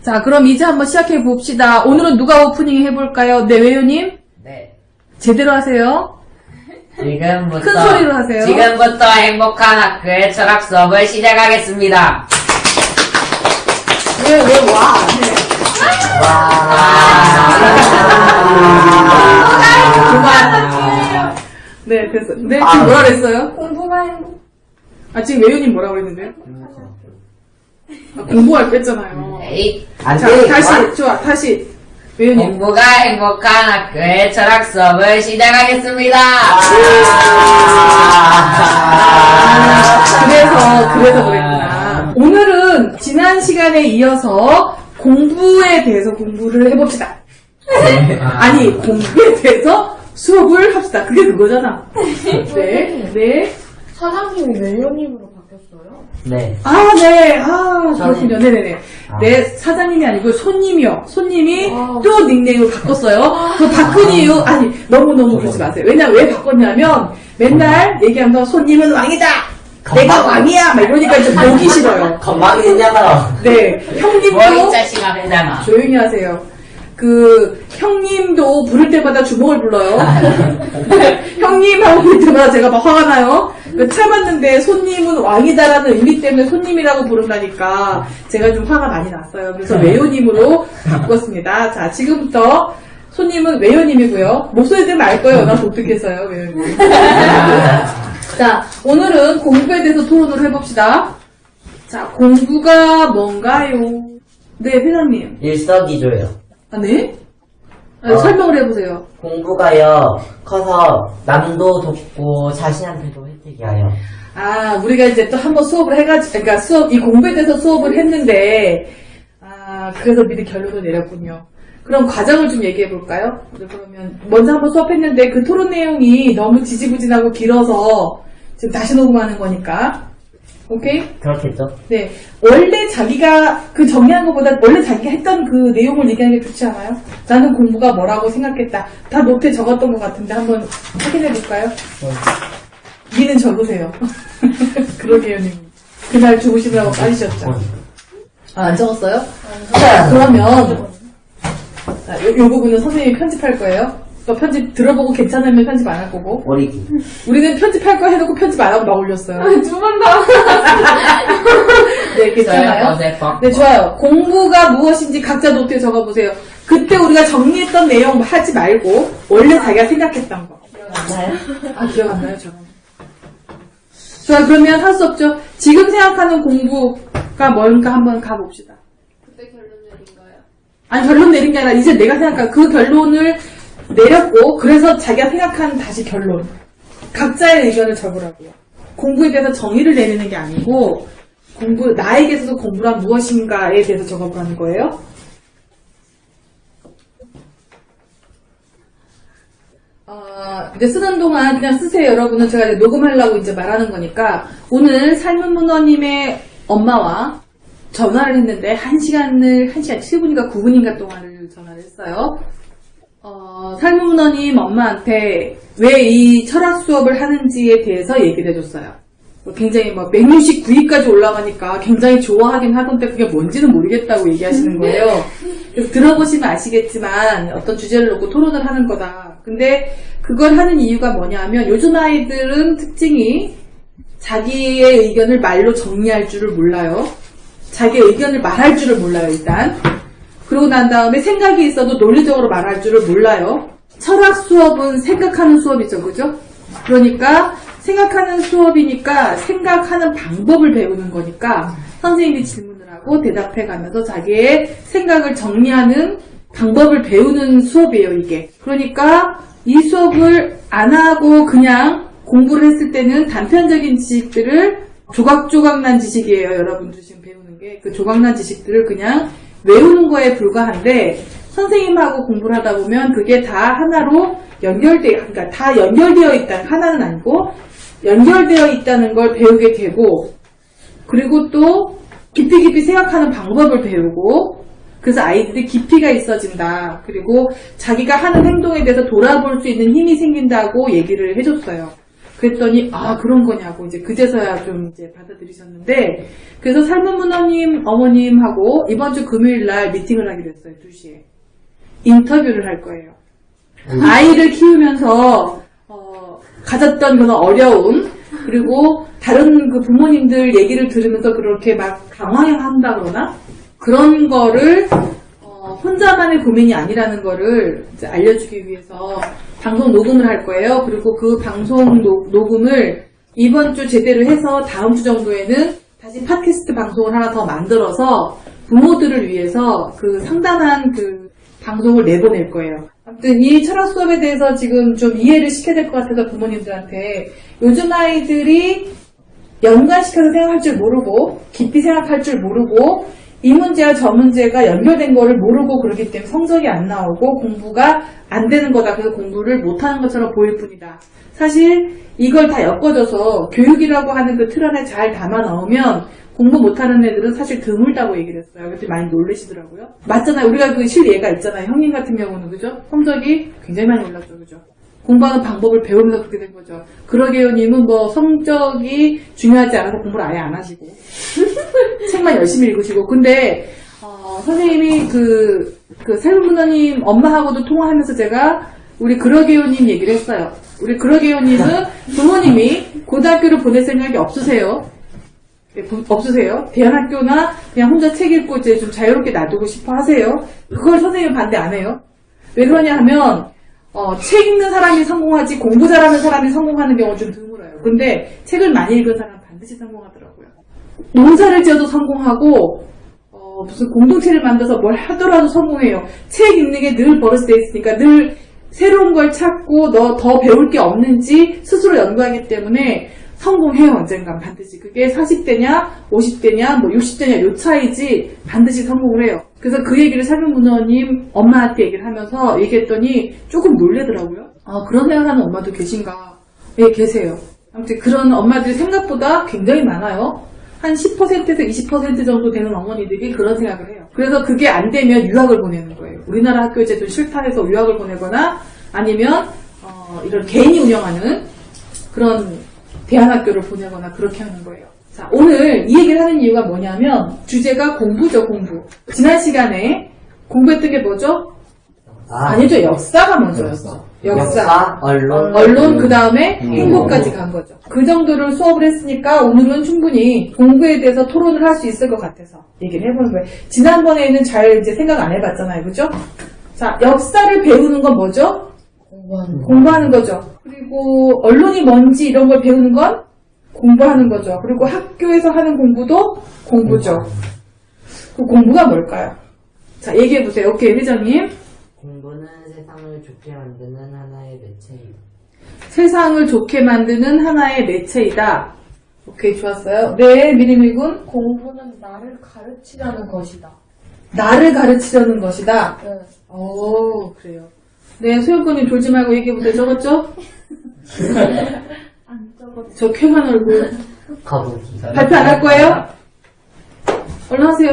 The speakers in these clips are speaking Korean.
자, 그럼 이제 한번 시작해 봅시다. 오늘은 누가 오프닝 해볼까요? 네, 외유님? 네. 제대로 하세요. 지금부터 큰 소리로 하세요. 지금부터 행복한 학교의 철학 수업을 시작하겠습니다. 왜 와? 그만. 네, 됐어. 네, 지금 뭐라 그랬어요? 공부가 행복. 아, 지금 외유님 뭐라고 했는데요? 아, 공부할 거 했잖아요. 에이, 자, 다시, 좋아, 다시. 외유님. 공부가 행복한 학교의 철학 수업을 시작하겠습니다. 그래서 그랬구나. 오늘은 지난 시간에 이어서 공부에 대해서 공부를 해봅시다. 아니, 공부에 대해서 수업을 합시다. 그게 그거잖아. 네. 사장님이 멜로님으로 바뀌었어요? 네. 아, 네. 아, 그렇군요. 네네네. 네, 사장님이 아니고 손님이요. 손님이 또 닉네임을 바꿨어요. 그 바꾼 이유, 아니, 너무너무 그러지 마세요. 왜 바꿨냐면, 맨날 얘기하면서 손님은 왕이다! 내가 왕이야! 막 이러니까 좀 보기 싫어요. 건방이 있냐고요. 네. 형님도, 뭐이 자식아 회장아. 조용히 하세요. 형님도 부를 때마다 주먹을 불러요. 형님 하고 부를 때마다 제가 막 화가 나요. 참았는데 손님은 왕이다라는 의미 때문에 손님이라고 부른다니까 제가 좀 화가 많이 났어요. 그래서 외요님으로 바꿨습니다. 자, 지금부터 손님은 외요님이고요. 목소리 들으면 알 거예요. 나 독특해서요, 외요님. 자, 오늘은 공부에 대해서 토론을 해봅시다. 자, 공부가 뭔가요? 네, 회장님. 일석이조예요. 아, 네? 설명을 해보세요. 공부가요, 커서 남도 돕고 자신한테도 혜택이 와요. 아, 우리가 이제 또 한번 수업을 해가지고, 그러니까 이 공부에 대해서 수업을 했는데, 그래서 미리 결론을 내렸군요. 그럼 과정을 좀 얘기해볼까요? 그러면, 먼저 한번 수업했는데 그 토론 내용이 너무 지지부진하고 길어서 지금 다시 녹음하는 거니까. 오케이? 그렇겠죠? 네. 원래 자기가 정리한 것보다 원래 자기가 했던 그 내용을 얘기하는 게 좋지 않아요? 나는 공부가 뭐라고 생각했다. 다 노트에 적었던 것 같은데 한번 확인해볼까요? 니는 적으세요. 그러게요, 님. 그날 주무시느라고 빠지셨죠? 안 적었어요? 그러면, 요 부분은 선생님이 편집할 거예요. 또 편집 들어보고 괜찮으면 편집 안 할 거고. 어리기. 우리는 편집할 거 해놓고 편집 안 하고 막 올렸어요. 두 번 다. 네, 괜찮아요? 네, 좋아요. 공부가 무엇인지 각자 노트에 적어보세요. 그때 우리가 정리했던 내용 하지 말고 원래 자기가 생각했던 거. 기억 안 나요? 기억 안 나요, 저는. 좋아요. 그러면 할 수 없죠. 지금 생각하는 공부가 뭔가 한번 가봅시다. 그때 결론 내린 거예요? 아니, 결론 내린 게 아니라 이제 내가 생각한 그 결론을 내렸고, 그래서 자기가 생각한 다시 결론. 각자의 의견을 적으라고요. 공부에 대해서 정의를 내리는 게 아니고, 나에게 있어서 공부란 무엇인가에 대해서 적어보라는 거예요. 이제 쓰는 동안 그냥 쓰세요. 여러분은 제가 이제 녹음하려고 이제 말하는 거니까, 오늘 삶은 문어님의 엄마와 전화를 했는데, 1시간 7분인가 9분인가 동안을 전화를 했어요. 삶은 문어님 엄마한테 왜 이 철학 수업을 하는지에 대해서 얘기를 해줬어요. 굉장히 막 169위까지 올라가니까 굉장히 좋아하긴 하던데 그게 뭔지는 모르겠다고 얘기하시는 거예요. 그래서 들어보시면 아시겠지만 어떤 주제를 놓고 토론을 하는 거다. 근데 그걸 하는 이유가 뭐냐면 요즘 아이들은 특징이 자기의 의견을 말로 정리할 줄을 몰라요. 자기의 의견을 말할 줄을 몰라요, 일단. 그러고 난 다음에 생각이 있어도 논리적으로 말할 줄을 몰라요. 철학 수업은 생각하는 수업이죠, 그죠? 그러니까 생각하는 수업이니까 생각하는 방법을 배우는 거니까 선생님이 질문을 하고 대답해 가면서 자기의 생각을 정리하는 방법을 배우는 수업이에요, 이게. 그러니까 이 수업을 안 하고 그냥 공부를 했을 때는 단편적인 지식들을 조각조각 난 지식이에요, 여러분들 지금 배우는 게. 그 조각난 지식들을 그냥 외우는 거에 불과한데 선생님하고 공부를 하다 보면 그게 다 하나로 그러니까 다 연결되어 있다. 하나는 아니고 연결되어 있다는 걸 배우게 되고 그리고 또 깊이 생각하는 방법을 배우고 그래서 아이들이 깊이가 있어진다. 그리고 자기가 하는 행동에 대해서 돌아볼 수 있는 힘이 생긴다고 얘기를 해줬어요. 그랬더니 아 그런 거냐고 이제 그제서야 좀 이제 받아들이셨는데 그래서 삶은 문어님 어머님하고 이번 주 금요일 날 미팅을 하기로 했어요. 2시에 인터뷰를 할 거예요. 아이를 키우면서 가졌던 그런 어려움 그리고 다른 그 부모님들 얘기를 들으면서 그렇게 막 당황한다 그러나 그런 거를 혼자만의 고민이 아니라는 거를 이제 알려주기 위해서 방송 녹음을 할 거예요. 그리고 그 방송 녹음을 이번 주 제대로 해서 다음 주 정도에는 다시 팟캐스트 방송을 하나 더 만들어서 부모들을 위해서 그 상담한 그 방송을 내보낼 거예요. 아무튼 이 철학 수업에 대해서 지금 좀 이해를 시켜야 될 것 같아서 부모님들한테 요즘 아이들이 연관시켜서 생각할 줄 모르고 깊이 생각할 줄 모르고 이 문제와 저 문제가 연결된 거를 모르고 그러기 때문에 성적이 안 나오고 공부가 안 되는 거다. 그래서 공부를 못하는 것처럼 보일 뿐이다. 사실 이걸 다 엮어줘서 교육이라고 하는 그 틀 안에 잘 담아 넣으면 공부 못하는 애들은 사실 드물다고 얘기를 했어요. 그때 많이 놀라시더라고요. 맞잖아요. 우리가 그 실예가 있잖아요. 형님 같은 경우는 그죠? 성적이 굉장히 많이 올랐죠. 그죠? 공부하는 방법을 배우면서 그렇게 된 거죠. 그러게요님은 뭐 성적이 중요하지 않아서 공부를 아예 안 하시고 책만 열심히 읽으시고 근데 선생님이 그 살문문어님 엄마하고도 통화하면서 제가 우리 그러게요님 얘기를 했어요. 우리 그러게요님은 부모님이 고등학교를 보낼 생각이 없으세요. 없으세요? 대안학교나 그냥 혼자 책 읽고 이제 좀 자유롭게 놔두고 싶어 하세요. 그걸 선생님은 반대 안 해요. 왜 그러냐 하면 책 읽는 사람이 성공하지 공부 잘하는 사람이 성공하는 경우는 좀 드물어요. 근데 책을 많이 읽은 사람은 반드시 성공하더라고요. 농사를 지어도 성공하고 무슨 공동체를 만들어서 뭘 하더라도 성공해요. 책 읽는 게 늘 버릇돼 있으니까 늘 새로운 걸 찾고 너 더 배울 게 없는지 스스로 연구하기 때문에 성공해요. 언젠간 반드시. 그게 40대냐 50대냐 뭐 60대냐 요 차이지 반드시 성공을 해요. 그래서 그 얘기를 삶은 문어님 엄마한테 얘기를 하면서 얘기했더니 조금 놀래더라고요. 그런 생각하는 엄마도 계신가? 예, 계세요. 아무튼 그런 엄마들이 생각보다 굉장히 많아요. 한 10%에서 20% 정도 되는 어머니들이 그런 생각을 해요. 그래서 그게 안 되면 유학을 보내는 거예요. 우리나라 학교 제도 싫다 해서 유학을 보내거나 아니면 이런 개인이 운영하는 그런 대안학교를 보내거나 그렇게 하는 거예요. 자, 오늘 이 얘기를 하는 이유가 뭐냐면 주제가 공부죠, 공부. 지난 시간에 공부했던 게 뭐죠? 아니죠, 역사가 먼저였어. 역사, 언론, 그 다음에 행복까지 간 거죠. 그 정도를 수업을 했으니까 오늘은 충분히 공부에 대해서 토론을 할 수 있을 것 같아서 얘기를 해보는 거예요. 지난번에는 잘 이제 생각 안 해봤잖아요, 그죠? 자, 역사를 배우는 건 뭐죠? 공부하는 거죠. 그리고 언론이 뭔지 이런 걸 배우는 건 공부하는 거죠. 그리고 학교에서 하는 공부도 공부죠. 그 공부가 뭘까요? 자, 얘기해보세요. 오케이, 회장님. 공부는 세상을 좋게 만드는 하나의 매체이다. 세상을 좋게 만드는 하나의 매체이다. 오케이, 좋았어요. 네, 미리미군. 공부는 나를 가르치려는 것이다. 나를 가르치려는 것이다. 네. 오, 그래요. 네, 소영권님 졸지 말고 얘기해보세요. 적었죠? 안 적었어. 저 쾌한 얼굴. 거북이. 발표 안 할 거예요? 얼른 하세요.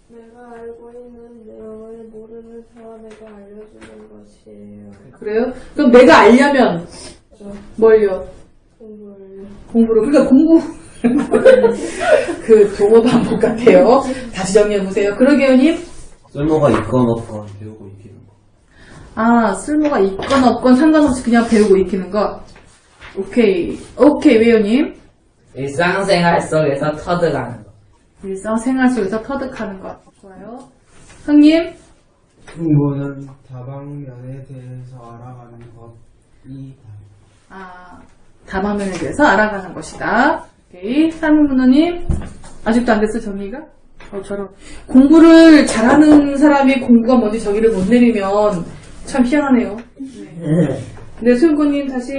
내가 알고 있는 내용을 모르는 사람에게 알려주는 것이에요. 그래요? 그럼 내가 알려면 뭘요? 공부를. 그러니까 공부. 그 동어 반복 같아요. 다시 정리해보세요. 그러게요님. 쓸모가 있건 없건 배우고 익히는 거. 쓸모가 있건 없건 상관없이 그냥 배우고 익히는 거. 오케이. 오케이, 왜요님? 일상생활 속에서 터득하는 거. 일상생활 속에서 터득하는 것. 좋아요. 형님? 공부는 다방면에 대해서 알아가는 것이 다방면에 대해서 알아가는 것이다. 오케이. 삶은문어님? 아직도 안 됐어요, 정리가? 저런. 공부를 잘하는 사람이 공부가 뭔지 저기를 못 내리면 참 희한하네요. 네. 네, 소윤구님 다시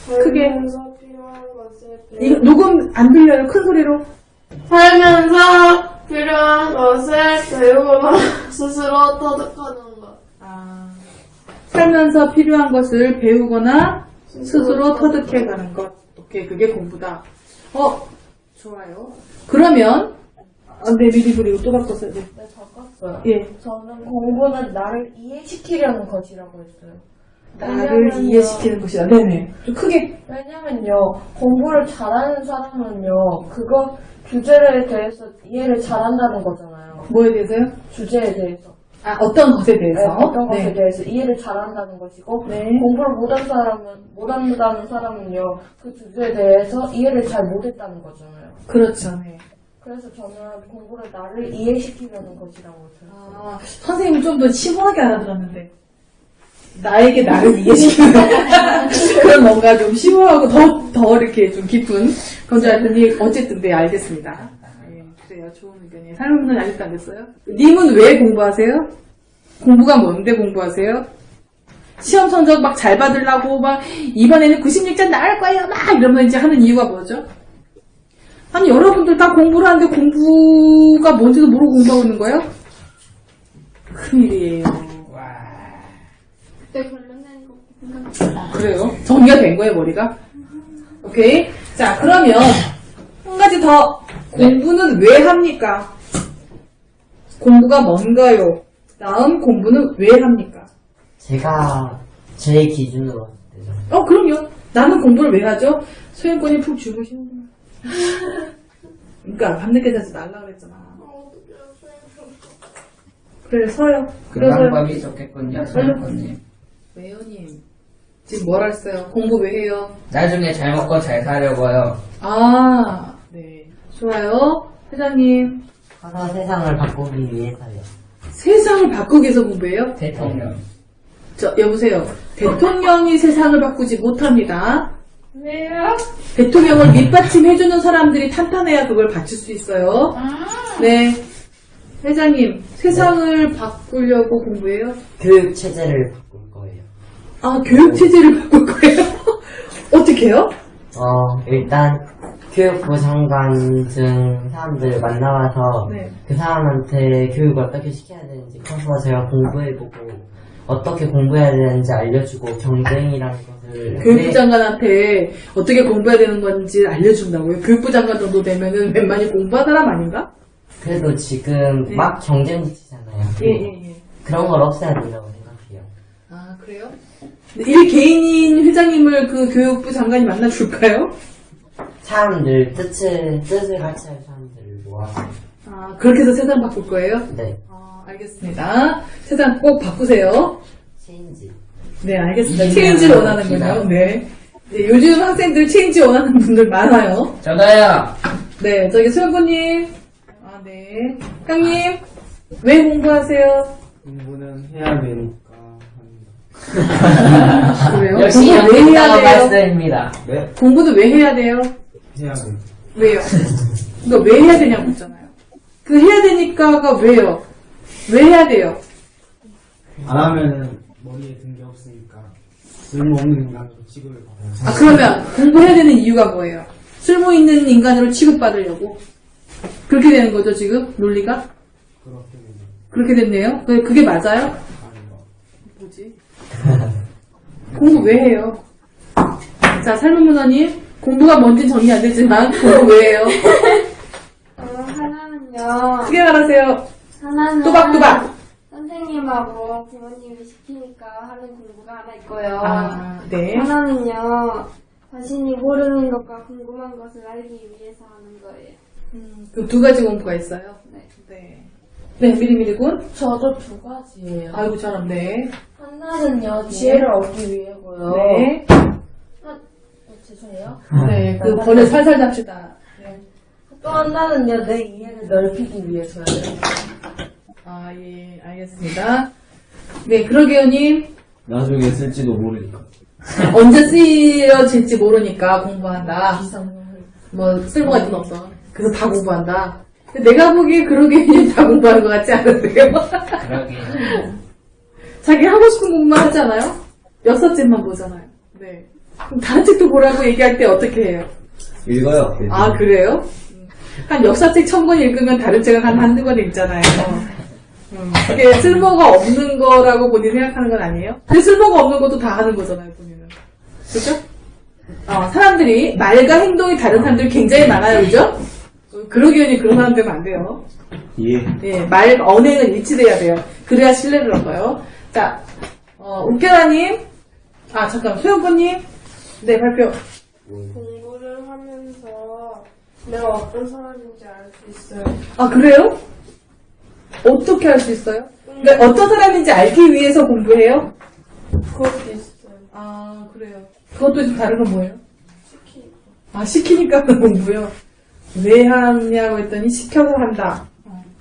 크게. 필요한 것을 이거 녹음 안 들려요? 큰 소리로. 살면서 필요한 것을 배우거나 스스로 터득하는 것. 살면서 필요한 것을 배우거나 스스로 터득해가는 것. 오케이, 그게 공부다. 좋아요. 그러면 네, 미리 그리고 또 바꿨어요. 네. 네, 바꿨어요. 예. 저는 공부는 나를 이해시키려는 것이라고 했어요. 나를 왜냐면요. 이해시키는 것이다. 네네. 좀 크게. 왜냐면요, 공부를 잘하는 사람은요, 그거 주제에 대해서 이해를 잘한다는 거잖아요. 뭐에 대해서요? 주제에 대해서. 아, 어떤 것에 대해서? 어떤 것에 네. 대해서 이해를 잘한다는 것이고, 네. 공부를 못한다는 사람은요, 그 주제에 대해서 이해를 잘 못했다는 거잖아요. 그렇죠. 네. 그래서 저는 공부를 나를 이해시키려는 것이라고 생각해요. 아, 선생님이 좀 더 심오하게 알아들었는데. 나에게 나를 이해시키는 그런 뭔가 좀 심오하고 더 이렇게 좀 깊은 그런 줄 알았더니 어쨌든 네 알겠습니다. 네, 그래요. 좋은 의견이에요. 삶은 아직도 안 됐어요? 님은 왜 공부하세요? 공부가 뭔데 공부하세요? 시험 성적 막 잘 받으려고 막 이번에는 96점 나올 거예요 막 이러면 이제 하는 이유가 뭐죠? 아니 여러분들 다 공부를 하는데 공부가 뭔지도 모르고 공부하고 있는 거예요? 큰일이에요. 그때 관련된 거 그래요? 정리가 된 거예요, 머리가? 오케이. 자, 그러면, 한 가지 더. 공부는 왜 합니까? 공부가 뭔가요? 다음 공부는 왜 합니까? 제가 제 기준으로 봤을 때죠. 그럼요. 나는 공부를 왜 하죠? 소양권이 푹 주무시는구나. 그러니까, 밤늦게 자지 말라 그랬잖아. 그래, 서요. 그 그래서요. 방법이 좋겠군요, 소양권님. 외연님, 지금 뭘 했어요? 공부 왜 해요? 나중에 잘 먹고 잘 살려고요. 아, 네. 좋아요. 회장님, 커서 세상을 바꾸기 위해서요. 세상을 바꾸기 위해서 공부해요? 대통령. 여보세요. 대통령이 세상을 바꾸지 못합니다. 왜요? 대통령을 밑받침해주는 사람들이 탄탄해야 그걸 바칠 수 있어요. 네. 회장님, 세상을 바꾸려고 공부해요? 교육 체제를 바꿀 거예요. 아, 교육체제를 바꿀 거예요? 어떻게 해요? 일단 교육부 장관 등 사람들 만나와서 네. 그 사람한테 교육을 어떻게 시켜야 되는지 커서 제가 공부해보고 어떻게 공부해야 되는지 알려주고 경쟁이라는 것을 교육부 장관한테 어떻게 공부해야 되는 건지 알려준다고요? 교육부 장관 정도 되면은 웬만히 공부한 사람 아닌가? 그래도 지금 네. 막 경쟁 붙이잖아요. 예. 그런 걸 없애야 된다고 생각해요. 아, 그래요? 일 개인인 회장님을 그 교육부 장관이 만나줄까요? 사람들 뜻을 같이 할 사람들을 모아서. 아, 그렇게 해서 세상 바꿀 거예요? 네. 알겠습니다. 세상 꼭 바꾸세요. 체인지. 네, 알겠습니다. 체인지를 원하는군요. 네. 네, 요즘 학생들 체인지 원하는 분들 많아요. 저도요. 네, 저기 소영구님. 아, 네. 형님, 왜 공부하세요? 공부는 해야 되니까 합니다. 그래요? 역시 공부 왜 해야 영국사가 돼요? 말씀입니다. 네? 공부도 왜 해야 돼요? 해야 돼요. 왜요? 그러니까 왜 해야 되냐고 묻잖아요. 그 해야 되니까가 왜요? 왜 해야 돼요? 안 하면은 머리에 든 게 없으니까 쓸모없는 인간으로 취급을 받아요. 아, 그러면 공부해야 되는 이유가 뭐예요? 쓸모 있는 인간으로 취급받으려고. 그렇게 되는 거죠, 지금? 논리가? 그렇게 되면 그렇게 됐네요. 그게 맞아요? 아닌가. 뭐지? 공부 왜 해요? 자, 삶은 문화님. 공부가 뭔지 정리 안 되지만, 공부 왜 해요? 하나는요. 크게 말하세요. 하나는 또박또박. 선생님하고 부모님이 시키니까 하는 공부가 하나 있고요. 아, 네. 하나는요. 자신이 모르는 것과 궁금한 것을 알기 위해서 하는 거예요. 그 두 가지 공부가 있어요. 네. 네, 미리미리군. 저도 두 가지예요. 아이고, 잘한데. 하나는요. 지혜를 얻기 위해고요. 네. 죄송해요. 네, 그 번을 살살 잡시다. 네. 또 하나는요. 내 이해를 넓히기 위해서요. 아, 예, 알겠습니다. 네, 그러게요님. 나중에 쓸지도 모르니까. 언제 쓰여질지 모르니까 공부한다. 뭐, 쓸모가 좀 없어. 그래서 다 공부한다. 근데 내가 보기에 그러게요님 다 공부하는 것 같지 않은데요? 그러게. 자기 하고 싶은 공부만 하지 않아요? 6책만 보잖아요. 네. 그럼 다른 책도 보라고 얘기할 때 어떻게 해요? 읽어요. 아, 그래요? 한 역사책 1000권 읽으면 다른 책은 한 한두 권 읽잖아요. 그게 쓸모가 없는 거라고 본인이 생각하는 건 아니에요? 근데 쓸모가 없는 것도 다 하는 거잖아요, 본인은. 그죠? 사람들이 말과 행동이 다른 사람들이 굉장히 많아요, 그죠? 그러기에는 그런 사람 되면 안 돼요. 예. 예, 말, 언행은 일치돼야 돼요. 그래야 신뢰를 얻어요. 자, 웃겨라님, 아, 잠깐, 소영권님. 네, 발표. 공부를 하면서 내가 어떤 사람인지 알 수 있어요. 아, 그래요? 어떻게 할 수 있어요? 그러니까 어떤 사람인지 알기 위해서 공부해요? 그것도 있어요. 아, 그래요. 그것도 좀 다른 건 뭐예요? 시키니까. 아, 시키니까 하는 공부요. 왜 하냐고 했더니 시켜서 한다.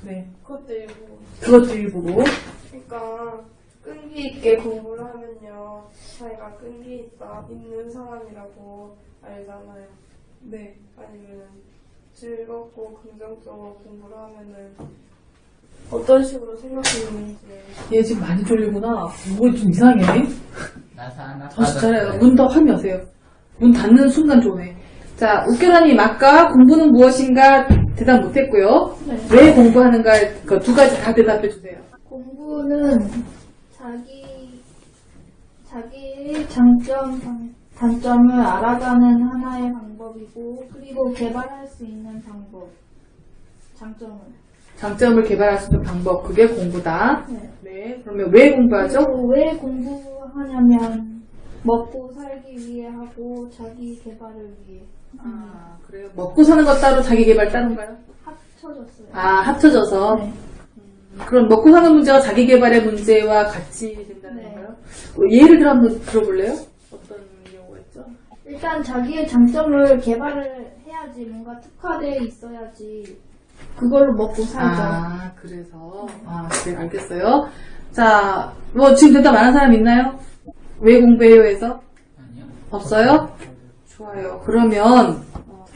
그래. 그것도 일부. 그것도 일부고. 그러니까 끈기 있게 공부를 하면요, 자기가 끈기 있는 사람이라고 알잖아요. 네. 아니면 즐겁고 긍정적으로 공부를 하면은 어떤 식으로 생각했는지. 얘 지금 많이 졸리구나. 뭐 좀 이상해. 나사 하나 정신 차려요. 문 더 확 여세요. 문 닫는 순간 좋네. 자, 웃겨라님 아까 공부는 무엇인가 대답 못했고요. 네. 왜 공부하는가 그 두 가지 다 대답해 주세요. 공부는 자기의 단점을 알아가는 하나의 방법이고, 그리고 개발할 수 있는 방법, 장점을 개발할 수 있는 방법, 그게 공부다. 네. 네. 그러면 왜 공부하죠? 그리고 왜 공부하냐면, 먹고 살기 위해 하고, 자기 개발을 위해. 아, 그래요. 먹고 사는 것 따로 자기 개발 따른가요? 합쳐졌어요. 아, 합쳐져서. 네. 그럼 먹고 사는 문제가 자기 개발의 문제와 같이 된다는 네. 건가요? 예를 들어 한번 들어볼래요? 어떤 경우가 있죠? 일단 자기의 장점을 개발을 해야지, 뭔가 특화되어 있어야지, 그걸로 먹고 살죠. 아, 그래서. 아, 네, 알겠어요. 자, 뭐 지금 대답 안 한 사람 있나요? 왜 공부해요 해서? 아니요. 없어요? 좋아요. 그러면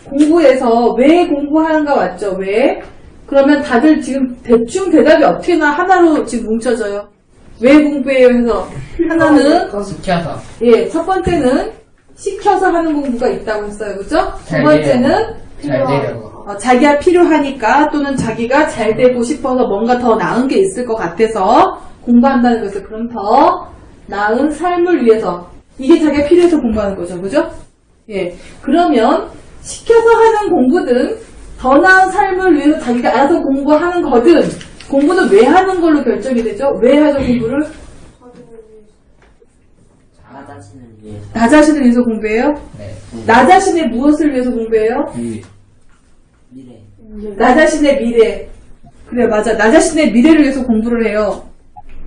공부에서 왜 공부하는가 왔죠? 왜? 그러면 다들 지금 대충 대답이 어떻게나 하나로 지금 뭉쳐져요. 왜 공부해요 해서 하나는 시켜서. 예, 첫 번째는 시켜서 하는 공부가 있다고 했어요. 그죠? 두 잘 번째는 잘 되려고. 자기가 필요하니까 또는 자기가 잘 되고 싶어서 뭔가 더 나은 게 있을 것 같아서 공부한다는 것을 그럼 더 나은 삶을 위해서 이게 자기가 필요해서 공부하는 거죠. 그죠? 예. 그러면 시켜서 하는 공부든 더 나은 삶을 위해서 자기가 알아서 공부하는 거든 공부는 왜 하는 걸로 결정이 되죠? 왜 하죠 공부를? 나 자신을 위해서. 나 자신을 위해서 공부해요? 네. 나 자신의 무엇을 위해서 공부해요? 미래. 나 자신의 미래. 그래, 맞아. 나 자신의 미래를 위해서 공부를 해요.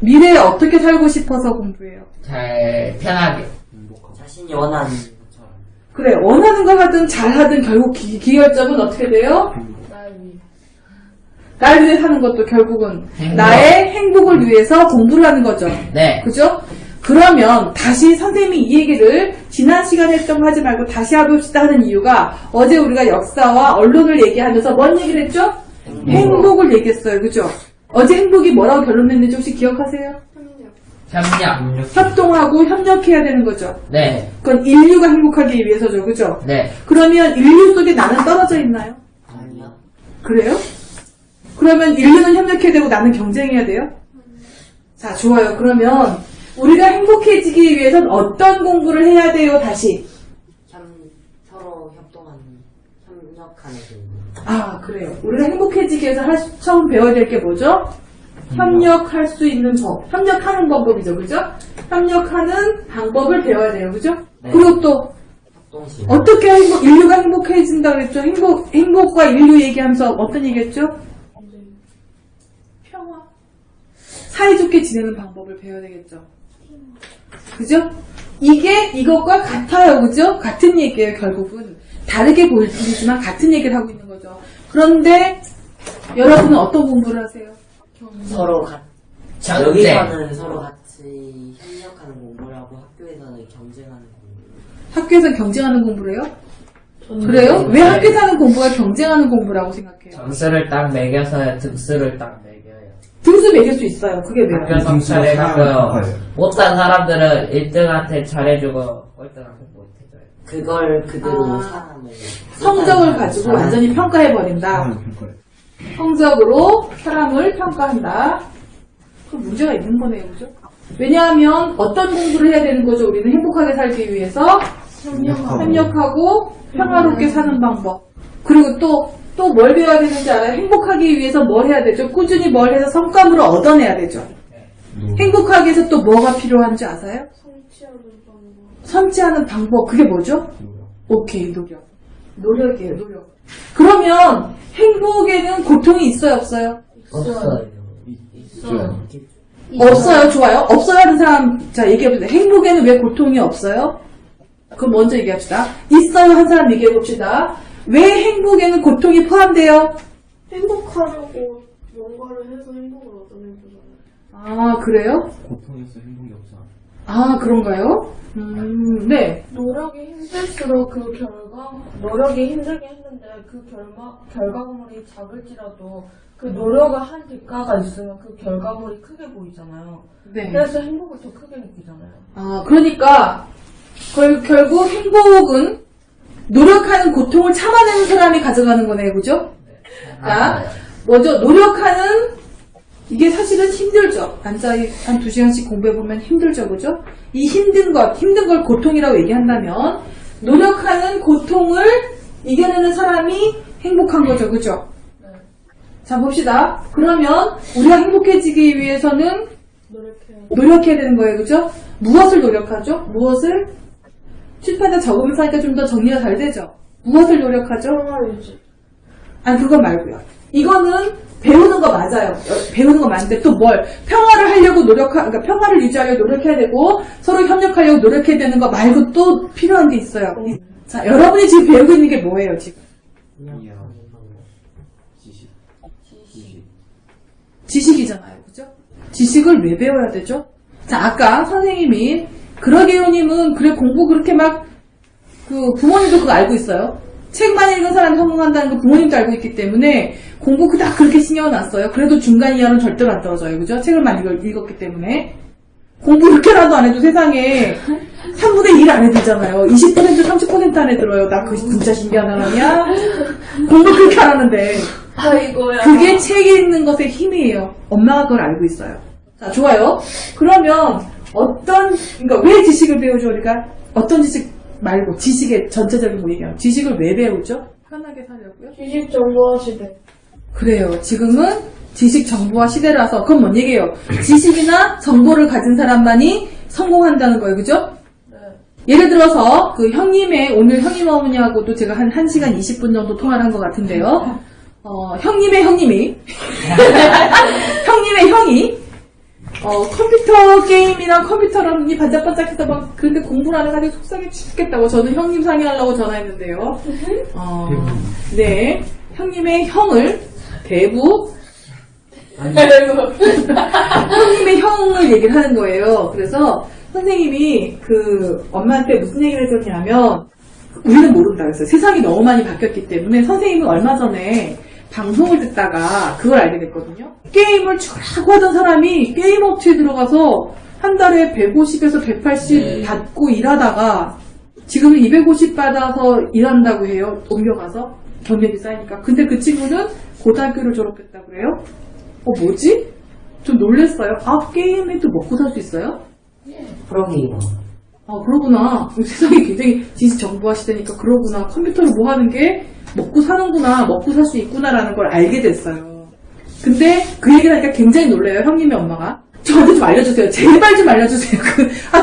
미래에 어떻게 살고 싶어서 공부해요. 잘 편하게. 자신이 원하는 것처럼. 그래, 원하는 걸 하든 잘하든 결국 기결점은 어떻게 돼요? 나를 위해 사는 것도 결국은 행복. 나의 행복을 위해서 공부를 하는 거죠. 네. 그죠? 그러면 다시 선생님이 이 얘기를 지난 시간에 했던 거 하지 말고 다시 해봅시다 하는 이유가 어제 우리가 역사와 언론을 얘기하면서 뭔 얘기를 했죠? 행복을 얘기했어요. 그죠? 어제 행복이 뭐라고 결론냈는지 혹시 기억하세요? 협력. 협동하고 협력해야 되는 거죠. 네. 그건 인류가 행복하기 위해서죠. 그죠? 네. 그러면 인류 속에 나는 떨어져 있나요? 아니요. 그래요? 그러면 인류는 협력해야 되고 나는 경쟁해야 돼요? 자, 좋아요. 그러면 우리가 행복해지기 위해서는 어떤 공부를 해야 돼요? 다시. 서로 협력하는 공부. 아, 그래요. 우리가 행복해지기 위해서 처음 배워야 될 게 뭐죠? 협력할 수 있는 법. 협력하는 방법이죠. 그죠? 협력하는 방법을 배워야 돼요. 그죠? 네. 그리고 또 협동심. 어떻게 인류가 행복해진다 그랬죠? 행복과 인류 얘기하면서 어떤 얘기했죠? 평화. 사이좋게 지내는 방법을 배워야 되겠죠. 그죠? 이게 이것과 같아요. 그죠? 같은 얘기예요. 결국은. 다르게 보이지만 같은 얘기를 하고 있는 거죠. 그런데 여러분은 어떤 공부를 하세요? 서로 전쟁. 여기서는 서로 같이 협력하는 공부를 하고 학교에서는 경쟁하는 공부. 학교에서 경쟁하는 공부를 해요? 그래요? 왜 학교에서 하는 공부가 경쟁하는 공부라고 생각해요? 점수를 딱 매겨서 등수를 딱 매겨요. 등수 매길 수 있어요. 그게 왜요? 학교 성찰을 하고요. 못한 사람들은 1등한테 잘해주고 꼴등한테 못해줘요. 그걸 그대로 아. 사람을 성적을 가지고 완전히 평가해버린다. 성적으로 사람을 평가한다. 그 문제가 있는 거네요. 그죠? 왜냐하면 어떤 공부를 해야 되는 거죠? 우리는 행복하게 살기 위해서 협력하고 평화롭게 사는 방법. 그리고 또 뭘 배워야 되는지 알아요? 행복하기 위해서 뭘 해야 되죠? 꾸준히 뭘 해서 성과물을 얻어내야 되죠. 행복하기 위해서 또 뭐가 필요한지 아세요? 성취하는 방법. 성취하는 방법, 그게 뭐죠? 노력. 오케이, 노력. 노력이에요, 노력. 그러면 행복에는 고통이 있어요, 없어요? 없어요. 있어요. 없어요, 좋아요. 없어요 하는 사람, 자, 얘기해보세요. 행복에는 왜 고통이 없어요? 그럼 먼저 얘기합시다. 있어요 한 사람 얘기해봅시다. 왜 행복에는 고통이 포함돼요? 행복하려고 뭔가를 해서 행복을 얻어낸 거잖아요. 아, 그래요? 고통에서 행복이 없어. 아, 그런가요? 네. 노력이 힘들수록 노력이 힘들게 했는데 그 결과물이 작을지라도 그 노력을 한 대가가 있으면 그 결과물이 크게 보이잖아요. 네. 그래서 행복을 더 크게 느끼잖아요. 아, 그러니까, 결국 행복은 노력하는 고통을 참아내는 사람이 가져가는 거네요, 그죠? 자, 먼저 노력하는, 이게 사실은 힘들죠. 앉아 한 2시간씩 공부해보면 힘들죠, 그죠? 이 힘든 걸 고통이라고 얘기한다면, 노력하는 고통을 이겨내는 사람이 행복한 거죠, 그죠? 자, 봅시다. 그러면, 우리가 행복해지기 위해서는 노력해야 되는 거예요, 그죠? 무엇을 노력하죠? 무엇을? 출판자 적으면서 하니까 좀 더 정리가 잘 되죠? 무엇을 노력하죠? 평화유지. 아니, 그건 말고요. 이거는 배우는 거 맞아요. 배우는 거 맞는데 또 뭘? 평화를 하려고 그러니까 평화를 유지하려고 노력해야 되고, 서로 협력하려고 노력해야 되는 거 말고 또 필요한 게 있어요. 자, 여러분이 지금 배우고 있는 게 뭐예요, 지금? 이야. 지식. 지식이잖아요. 그죠? 지식을 왜 배워야 되죠? 자, 아까 선생님이, 그러게요님은, 그래, 공부 그렇게 부모님도 그거 알고 있어요. 책 많이 읽은 사람이 성공한다는 거 부모님도 알고 있기 때문에, 공부 그닥 그렇게 신경을 안 써요. 그래도 중간 이하는 절대로 안 떨어져요. 그죠? 책을 많이 읽었기 때문에. 공부 이렇게라도 안 해도 세상에 3분의 1 안에 들잖아요. 20%, 30% 안에 들어요. 나 그거 진짜 신기한 사람이야. 공부 그렇게 안 하는데. 아이고야. 그게 책 읽는 것의 힘이에요. 엄마가 그걸 알고 있어요. 자, 좋아요. 그러면 그러니까 왜 지식을 배우죠, 우리가? 어떤 지식 말고 지식의 전체적인 거 얘기하면 지식을 왜 배우죠? 편하게 살려고요? 지식 정보화 시대. 그래요. 지금은 지식 정보화 시대라서 그건 뭔 얘기예요? 지식이나 정보를 가진 사람만이 성공한다는 거예요. 그죠? 네. 예를 들어서 오늘 형님 어머니하고도 제가 한 1시간 20분 정도 통화를 한 것 같은데요. 형님의 형님의 형이 컴퓨터 게임이나 컴퓨터랑이 반짝반짝해서 막 그렇게 공부를 하는 가지고 속상해 죽겠다고 저는 형님 상의하려고 전화했는데요. 네. 형님의 형을 대부 형님의 형을 얘기를 하는 거예요. 그래서 선생님이 엄마한테 무슨 얘기를 해줬냐면 우리는 모른다 그랬어요. 세상이 너무 많이 바뀌었기 때문에 선생님은 얼마 전에 방송을 듣다가 그걸 알게 됐거든요. 게임을 추라고 하던 사람이 게임 업체에 들어가서 한 달에 150에서 180 받고 일하다가 지금은 250 받아서 일한다고 해요. 옮겨가서 경력이 쌓이니까. 근데 그 친구는 고등학교를 졸업했다고 그래요. 뭐지? 좀 놀랬어요. 게임에도 먹고 살 수 있어요? 프로게이머. 그러구나. 세상이 굉장히 지식 정보화 시대니까 그러구나. 컴퓨터로 뭐 하는 게 먹고 사는구나. 먹고 살 수 있구나라는 걸 알게 됐어요. 근데 그 얘기를 하니까 굉장히 놀래요. 형님의 엄마가. 저한테 좀 알려주세요. 제발 좀 알려주세요.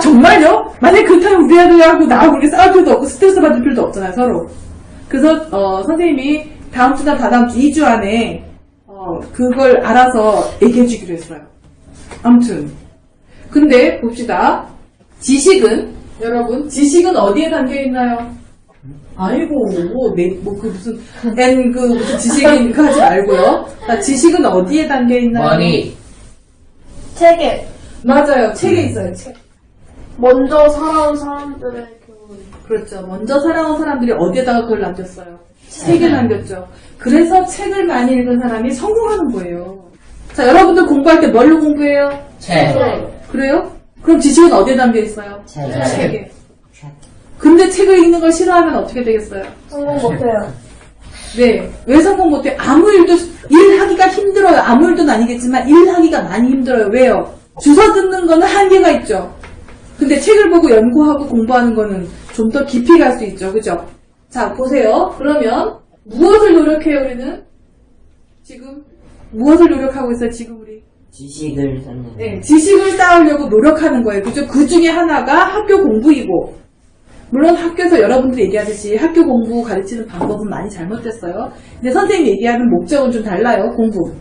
정말요? 만약에 그렇다면 우리 아들하고 나하고 그렇게 싸울 필요도 없고 스트레스 받을 필요도 없잖아요. 서로. 그래서 선생님이 다음 주나 다다음 주 2주 안에 그걸 알아서 얘기해 주기로 했어요. 아무튼 근데 봅시다. 지식은 어디에 담겨 있나요? 아이고, 무슨 지식인 거 하지 말고요. 지식은 어디에 담겨 있나요? 머리. 책에. 맞아요. 책에 있어요, 책. 먼저 살아온 사람들의 교훈. 그렇죠. 먼저 살아온 사람들이 어디에다가 그걸 남겼어요? 책에 남겼죠. 그래서 책을 많이 읽은 사람이 성공하는 거예요. 자, 여러분들 공부할 때 뭘로 공부해요? 책. 그래요? 그럼 지식은 어디에 담겨 있어요? 책에. 근데 책을 읽는 걸 싫어하면 어떻게 되겠어요? 성공 못해요. 네. 왜 성공 못해요? 일하기가 힘들어요. 아무 일도 아니겠지만 일하기가 많이 힘들어요. 왜요? 주워 듣는 거는 한계가 있죠. 근데 책을 보고 연구하고 공부하는 거는 좀 더 깊이 갈 수 있죠. 그죠? 자, 보세요. 그러면 무엇을 노력해요, 우리는? 지금 무엇을 노력하고 있어요, 지금 우리? 지식을 쌓는. 네, 지식을 쌓으려고 노력하는 거예요. 그죠? 그 중에 하나가 학교 공부이고, 물론 학교에서 여러분들이 얘기하듯이 학교 공부 가르치는 방법은 많이 잘못됐어요. 근데 선생님이 얘기하는 목적은 좀 달라요. 공부.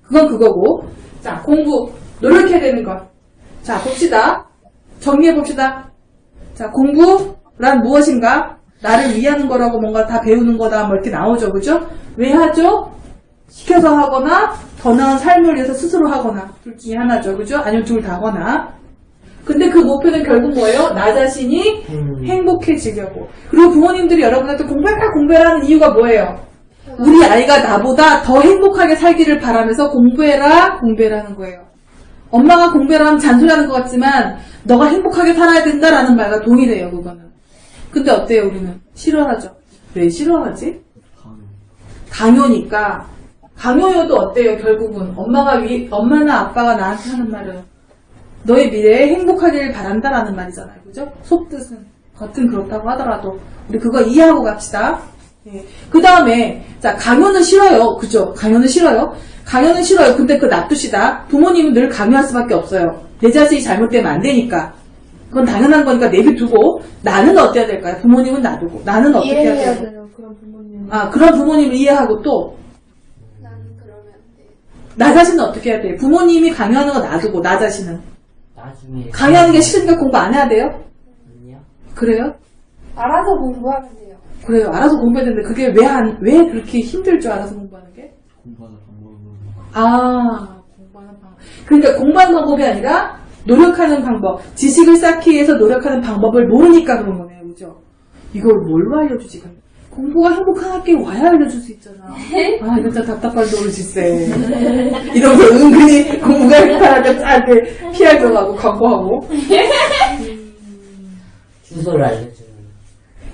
그건 그거고. 자, 공부. 노력해야 되는 것. 자, 봅시다. 정리해봅시다. 자, 공부란 무엇인가? 나를 위하는 거라고 뭔가 다 배우는 거다. 뭐 이렇게 나오죠. 그죠? 왜 하죠? 시켜서 하거나 더 나은 삶을 위해서 스스로 하거나 둘 중에 하나죠. 그죠? 아니면 둘 다거나. 근데 그 목표는 결국 뭐예요? 나 자신이 행복해지려고. 그리고 부모님들이 여러분한테 공부해라는 이유가 뭐예요? 우리 아이가 나보다 더 행복하게 살기를 바라면서 공부해라는 거예요. 엄마가 공부해라 하면 잔소리하는 것 같지만 너가 행복하게 살아야 된다라는 말과 동일해요. 그거는. 근데 어때요? 우리는 싫어하죠. 왜 싫어하지? 강요니까. 강요여도 어때요? 결국은 엄마나 아빠가 나한테 하는 말은 너의 미래에 행복하기를 바란다라는 말이잖아요. 그죠? 속뜻은 겉은 그렇다고 하더라도 우리 그거 이해하고 갑시다. 예. 그 다음에 자, 강요는 싫어요. 그죠? 강요는 싫어요. 강요는 싫어요. 근데 그 놔두시다. 부모님은 늘 강요할 수밖에 없어요. 내 자식이 잘못되면 안 되니까. 그건 당연한 거니까 내비두고 나는 어때야 될까요? 부모님은 놔두고 나는 어떻게 해야 이해해야 돼요? 돼요. 그런 부모님. 아, 그런 부모님을 이해하고 또 나 자신은 어떻게 해야 돼요? 부모님이 강요하는 거 놔두고 나 자신은 나중에 강요하는 게 싫으니까 공부 안 해야 돼요? 아니요. 그래요? 알아서 공부하면 돼요. 그래요. 알아서 공부해야 되는데 그게 왜 그렇게 힘들 줄 알아서 공부하는 게? 공부하는 방법은 공부하는 방법. 그러니까 공부하는 방법이 아니라 노력하는 방법. 지식을 쌓기 위해서 노력하는 방법을 모르니까 그런 거네요. 그죠? 이걸 뭘로 알려주지? 공부가 행복한 학교에 와야 알려줄 수 있잖아. 아, 이거 진짜 답답한 노릇일세. 이러면서 은근히 공부가 행복한 학교 쫙 피하려고 하고 광고하고. 주소를 알려주는.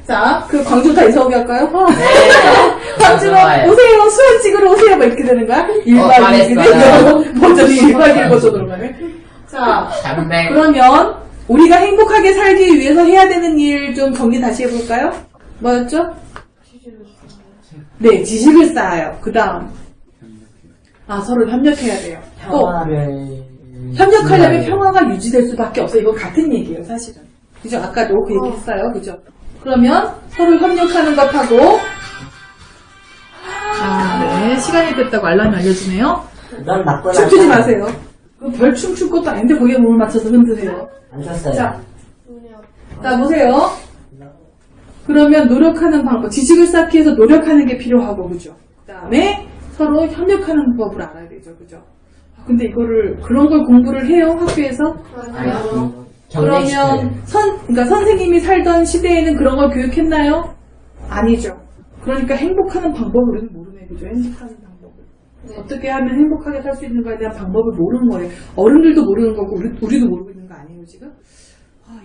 자, 그 광주 다 이사 오게 할까요? 광주로 좋아요. 오세요. 수원 찍으러 오세요. 뭐 이렇게 되는 거야? 1박 2일 잘했어요. 버전이 1박 2일 버전으로 가네. 자, 담배. 그러면 우리가 행복하게 살기 위해서 해야 되는 일 좀 정리 다시 해볼까요? 뭐였죠? 네, 지식을 쌓아요. 그 다음. 서로 협력해야 돼요. 또, 협력하려면 평화가 유지될 수밖에 없어요. 이건 같은 얘기예요, 사실은. 그죠? 아까도 그 얘기 했어요. 그죠? 그러면 서로 협력하는 것하고, 네, 시간이 됐다고 알람이 알려주네요. 넌 나쁜 춤추지 마세요. 별 춤출 것도 아닌데 거기에 몸을 맞춰서 흔드세요. 안 쳤어요. 자, 보세요. 그러면 노력하는 방법, 지식을 쌓기 위해서 노력하는 게 필요하고, 그죠? 그 다음에 서로 협력하는 법을 알아야 되죠, 그죠? 근데 그런 걸 공부를 해요, 학교에서? 그러면, 그러니까 선생님이 살던 시대에는 그런 걸 교육했나요? 아니죠. 그러니까 행복하는 방법을 우리는 모르네, 그죠? 행복하는 방법을. 어떻게 하면 행복하게 살 수 있는가에 대한 방법을 모르는 거예요. 어른들도 모르는 거고, 우리도 모르고 있는 거 아니에요, 지금?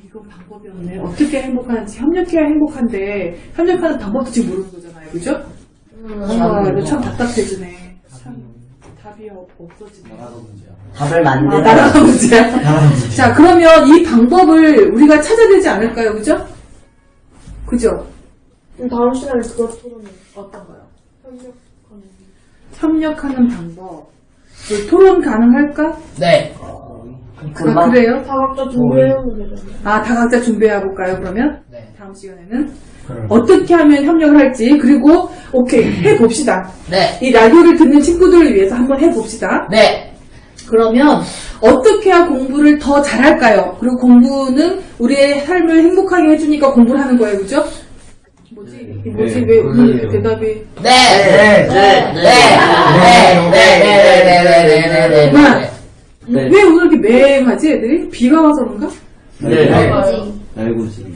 이건 방법이 없네. 어떻게 행복하는지, 협력해야 행복한데, 협력하는 방법도 지금 모르는 거잖아요. 그죠? 이거 참 답답해지네. 참, 답이 없어지네. 나라가 문제야. 답을 만드는. 나라가 문제야. 자, 그러면 이 방법을 우리가 찾아야 되지 않을까요? 그죠? 그죠? 다음 시간에 그거 토론해요. 어떤 거요? 협력하는 방법. 토론 가능할까? 네. 그래요? 다 각자 준비해오면 되잖아요. 다 각자 준비해 볼까요, 그러면? 네. 다음 시간에는. 어떻게 하면 협력을 할지, 그리고, 오케이, 해봅시다. 네. 이 라디오를 듣는 친구들을 위해서 한번 해봅시다. 네. 그러면, 어떻게 해야 공부를 더 잘할까요? 그리고 공부는 우리의 삶을 행복하게 해주니까 공부를 하는 거예요, 그죠? 뭐지? 왜 오늘 대답이. 왜 오늘 이렇게 맹하지, 애들이? 비가 와서 그런가? 날고지.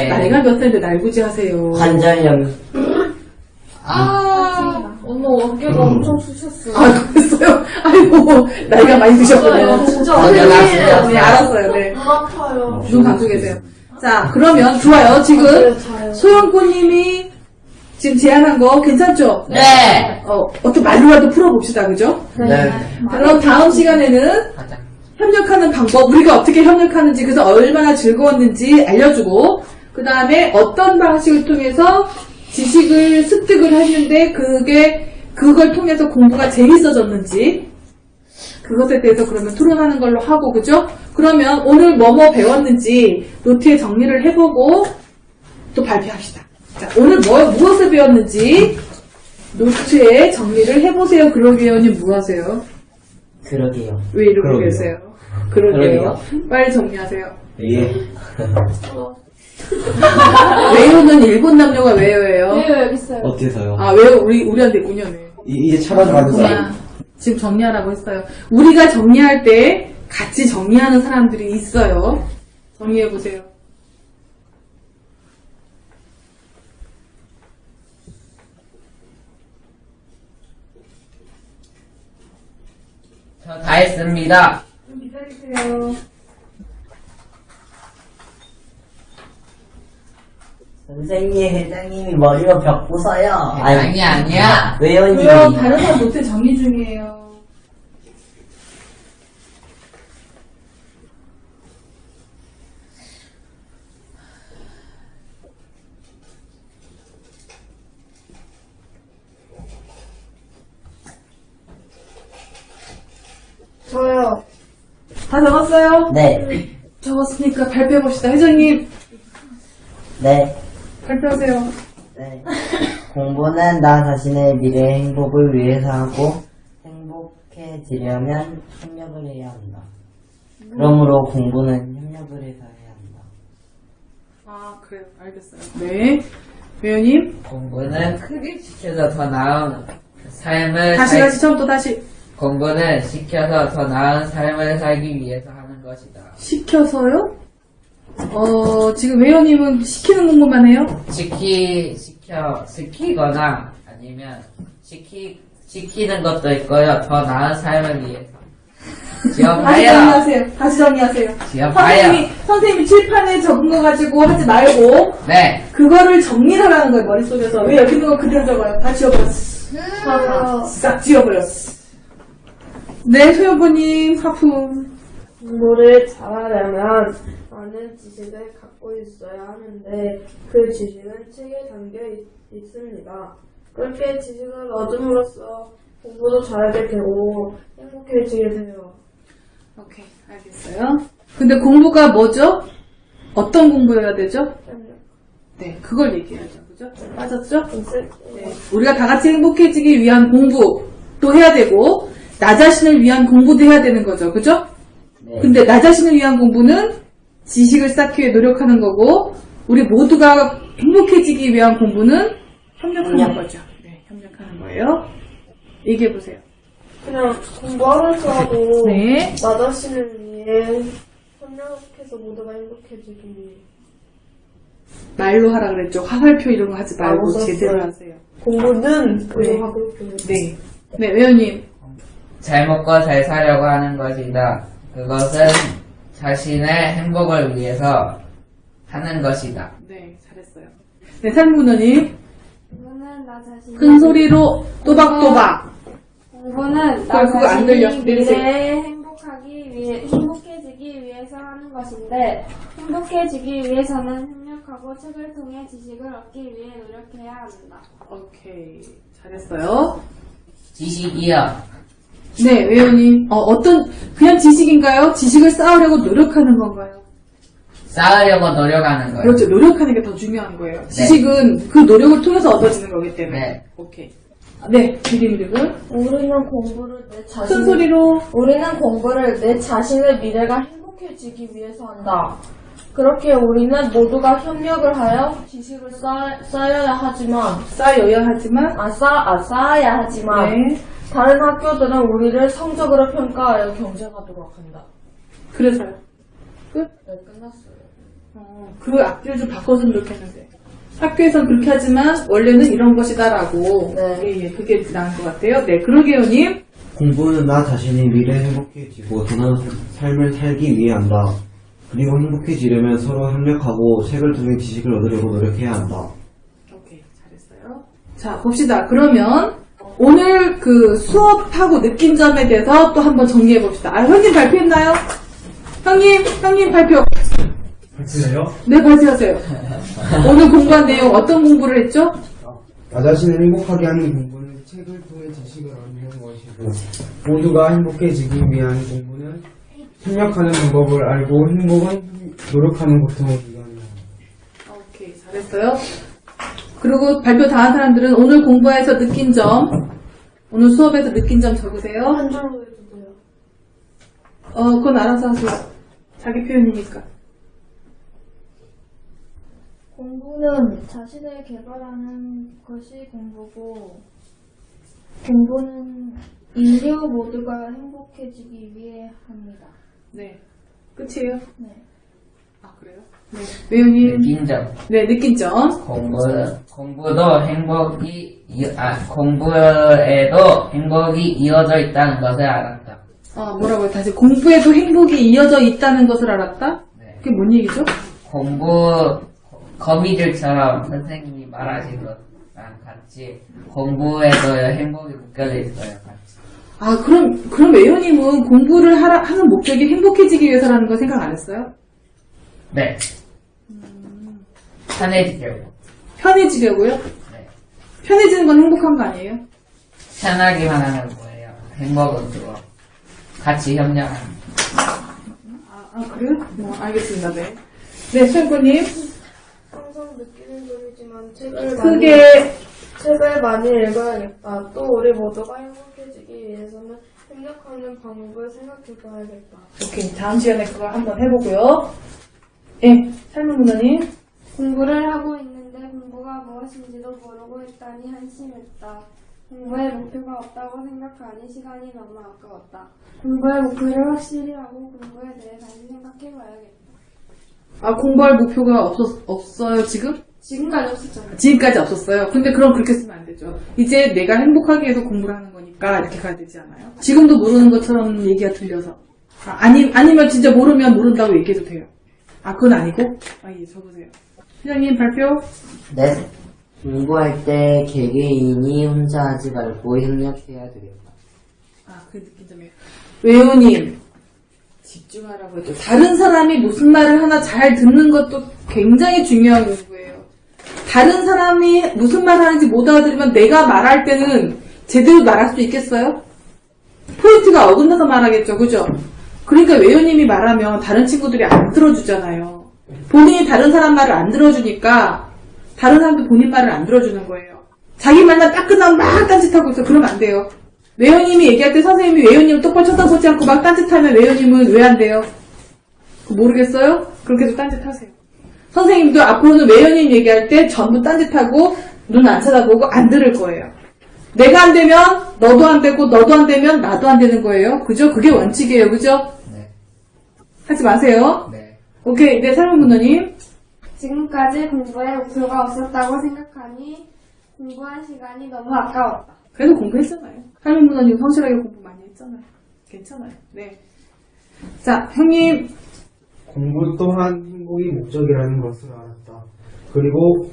나이가 몇 살인데 날구지 하세요. 관절염. 어머, 어깨가 엄청 쑤셨어요. 그랬어요? 아이고, 나이가 많이 드셨구나. 진짜 네, 알았어요, 네. 눈 아파요. 눈 감고 계세요. 자, 그러면, 좋아요. 지금, 소영꽃님이 지금 제안한 거 괜찮죠? 네. 어떤 말로라도 풀어봅시다, 그죠? 네. 그럼 다음 시간에는 가자. 협력하는 방법, 우리가 어떻게 협력하는지, 그래서 얼마나 즐거웠는지 알려주고, 그 다음에 어떤 방식을 통해서 지식을 습득을 했는데, 그걸 통해서 공부가 재밌어졌는지, 그것에 대해서 그러면 토론하는 걸로 하고, 그죠? 그러면 오늘 뭐뭐 배웠는지 노트에 정리를 해보고, 또 발표합시다. 자, 오늘 무엇을 배웠는지 노트에 정리를 해보세요. 그러게요님 뭐 하세요? 그러게요. 왜 이러고 그러게요. 계세요? 그러게요. 빨리 정리하세요. 예. 외우는 일본 남녀가 외워요. 네, 여기 있어요. 어때서요? 아, 외워 우리한테 군요. 네. 이제 차단받으세요. 그렇구나. 지금 정리하라고 했어요. 우리가 정리할 때 같이 정리하는 사람들이 있어요. 정리해보세요. 저 다 했습니다. 기다리세요. 선생님, 회장님이 머리로 벽 부숴요. 아니야. 왜요, 그럼 다른 사람 노트 정리 중이에요. 저요. 다 적었어요? 네. 적었으니까 발표해봅시다. 회장님, 네. 발표하세요. 네. 공부는 나 자신의 미래의 행복을 위해서 하고 행복해지려면 협력을 해야 한다. 그러므로 공부는 협력을 해서 해야 한다. 아, 그래요. 알겠어요. 네. 회원님, 공부는 시켜서 더 나은 삶을 다시 처음 또 다시. 공부는 시켜서 더 나은 삶을 살기 위해서 하는 것이다. 시켜서요? 지금 회원님은 시키는 공부만 해요? 시키거나 아니면 시키는 것도 있고요. 더 나은 삶을 위해서. 다시 지어봐요. 정리하세요. 다시 정리하세요. 지어봐요. 선생님이 칠판에 적은 거 가지고 하지 말고, 네. 그거를 정리를 하라는 거예요, 머릿속에서. 왜 여기 있는 거 그대로 적어요? 다 지워버렸어. 싹 지워버렸어. 네, 소연부님, 하품. 공부를 잘하려면 많은 지식을 갖고 있어야 하는데 그 지식은 책에 담겨 있습니다. 그렇게 지식을 얻음으로써 공부도 잘하게 되고 행복해지게 돼요. 오케이, 알겠어요. 근데 공부가 뭐죠? 어떤 공부해야 되죠? 네, 그걸 얘기하죠. 그죠? 맞았죠? 네. 우리가 다 같이 행복해지기 위한 공부도 해야 되고, 나 자신을 위한 공부도 해야 되는 거죠. 그죠? 네. 근데 나 자신을 위한 공부는 지식을 쌓기 위해 노력하는 거고, 우리 모두가 행복해지기 위한 공부는 협력하는 거죠. 네, 협력하는 거예요. 얘기해보세요. 그냥 공부하면서도 네. 나 자신을 위해 협력해서 모두가 행복해지기 위해 말로 하라 그랬죠. 화살표 이런 거 하지 말고 알았어요. 제대로 하세요. 공부는 네. 모두가 그렇게 네. 네, 회원님. 잘 먹고 잘 사려고 하는 것이다. 그것은 자신의 행복을 위해서 하는 것이다. 네, 잘했어요. 네, 산문호님. 공부는 나 자신이 큰 소리로 또박또박. 공부는 나 그거 안 들려. 자신이 내리세요. 미래에 행복해지기 위해서 하는 것인데 행복해지기 위해서는 협력하고 책을 통해 지식을 얻기 위해 노력해야 한다. 오케이. 잘했어요. 지식이요. 네, 회원님. 그냥 지식인가요? 지식을 쌓으려고 노력하는 건가요? 쌓으려고 노력하는 거예요. 그렇죠. 노력하는 게 더 중요한 거예요. 지식은 그 노력을 통해서 얻어지는 거기 때문에. 네. 오케이. 네, 비리미르군. 우리는 공부를 큰 소리로. 우리는 공부를 내 자신의 미래가 행복해지기 위해서 한다. 그렇게 우리는 모두가 협력을 하여 지식을 쌓아야 하지만 쌓여야 하지만. 쌓아야 하지만 네. 다른 학교들은 우리를 성적으로 평가하여 경쟁하도록 한다. 그래서요. 끝? 네, 끝났어요. 그 앞뒤를 좀 바꿔서 노력했는데. 학교에선 그렇게 하지만 원래는 이런 것이다라고. 네. 예, 그게 나은 것 같아요. 네, 그러게요님. 공부는 나 자신이 미래에 행복해지고 더 나은 삶을 살기 위해 한다. 그리고 행복해지려면 서로 협력하고 책을 통해 지식을 얻으려고 노력해야 한다. 오케이, 잘했어요. 자, 봅시다. 그러면 오늘 그 수업하고 느낀 점에 대해서 또 한번 정리해 봅시다. 형님 발표했나요? 형님 발표. 발표해요? 네, 발표하세요. 오늘 공부한 내용 어떤 공부를 했죠? 나 자신을 행복하게 하는 공부는 책을 통해 지식을 얻는 것이고 모두가 행복해지기 위한 공부는 협력하는 방법을 알고 행복은 노력하는 고통을 이겨내는 오케이, 잘했어요. 그랬어요. 그리고 발표 다 한 사람들은 오늘 공부해서 느낀 점, 오늘 수업에서 느낀 점 적으세요. 한 줄로 해도 돼요. 그건 알아서 하세요. 자기 표현이니까. 공부는 자신을 개발하는 것이 공부고, 공부는 인류 모두가 행복해지기 위해 합니다. 네. 끝이에요? 네. 아, 그래요? 네. 외우님. 느낀 점. 네, 느낀 점. 공부에도 행복이 이어져 있다는 것을 알았다. 뭐라고요? 다시. 공부에도 행복이 이어져 있다는 것을 알았다? 네. 그게 뭔 얘기죠? 거미줄처럼 선생님이 말하신 것랑 같이 공부에도 행복이 묶여져 있어요. 같이. 그럼 외우님은 공부를 하는 목적이 행복해지기 위해서라는 거 생각 안 했어요? 네. 편해지려고. 편해지려고요? 네. 편해지는 건 행복한 거 아니에요? 편하기만 하는 거예요. 행복은 그거. 같이 협력하는. 그래요? 알겠습니다. 네. 네, 수영권님. 항상 느끼는 점이지만 책을 많이 읽어야겠다. 또 우리 모두가 행복해지기 위해서는 협력하는 방법을 생각해봐야겠다. 오케이. 다음 시간에 그거 한번 해보고요. 예, 삶은 문화님. 공부를 하고 있는데 공부가 무엇인지도 모르고 있다니 한심했다. 공부에 목표가 없다고 생각하니 시간이 너무 아까웠다. 공부의 목표를 확실히 하고 공부에 대해 다시 생각해봐야겠다. 공부할 목표가 없어요, 지금? 지금까지 없었잖아요. 지금까지 없었어요. 근데 그럼 그렇게 쓰면 안 되죠. 이제 내가 행복하기 위해서 공부를 하는 거니까 이렇게 가야 되지 않아요? 지금도 모르는 것처럼 얘기가 들려서. 아니면 진짜 모르면 모른다고 얘기해도 돼요. 그건 아니고? 예, 적으세요. 회장님 발표? 네. 공부할 때 개개인이 혼자 하지 말고 협력해야 되겠다. 그게 느낀 점이에요. 외우님, 집중하라고 했죠. 다른 사람이 무슨 말을 하나 잘 듣는 것도 굉장히 중요한 공부예요. 다른 사람이 무슨 말을 하는지 못 알아들으면 내가 말할 때는 제대로 말할 수 있겠어요? 포인트가 어긋나서 말하겠죠, 그죠? 그러니까 외우님이 말하면 다른 친구들이 안 들어주잖아요. 본인이 다른 사람 말을 안 들어주니까 다른 사람도 본인 말을 안 들어주는 거예요. 자기 말만 딱 끝나면 막 딴짓하고 있어. 그러면 안 돼요. 외우님이 얘기할 때 선생님이 외우님을 똑바로 쳐다보지 않고 막 딴짓하면 외우님은 왜 안 돼요? 모르겠어요? 그렇게도 딴짓하세요. 선생님도 앞으로는 외우님 얘기할 때 전부 딴짓하고 눈 안 쳐다보고 안 들을 거예요. 내가 안 되면 너도 안 되고 너도 안 되면 나도 안 되는 거예요. 그죠? 그게 원칙이에요. 그죠? 네. 하지 마세요. 네. 오케이. 네, 삶은 문화님. 지금까지 공부에 목표가 없었다고 생각하니 공부한 시간이 너무 아까웠다. 그래도 공부했잖아요. 삶은 문화님 성실하게 공부 많이 했잖아요. 괜찮아요. 네. 자, 형님. 공부 또한 행복이 목적이라는 것을 알았다. 그리고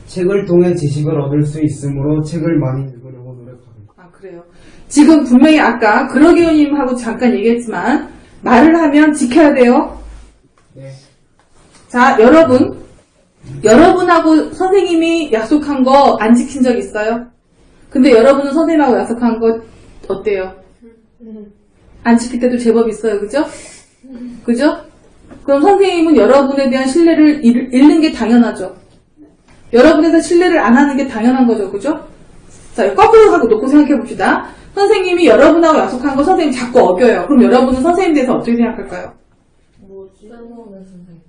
책을 통해 지식을 얻을 수 있으므로 책을 많이 읽으려고 노력합니다. 그래요. 지금 분명히 아까 그러게요님하고 잠깐 얘기했지만 말을 하면 지켜야 돼요. 네. 자, 여러분하고 선생님이 약속한 거 안 지킨 적 있어요? 근데 여러분은 선생님하고 약속한 거 어때요? 안 지킬 때도 제법 있어요. 그죠? 그죠? 그럼 선생님은 여러분에 대한 신뢰를 잃는 게 당연하죠. 여러분에서 신뢰를 안 하는 게 당연한 거죠. 그죠? 자, 거꾸로 하고 놓고 생각해 봅시다. 선생님이 여러분하고 약속한 거 선생님 자꾸 어겨요. 그럼 여러분은 선생님에 대해서 어떻게 생각할까요? 쓸모없는 선생님.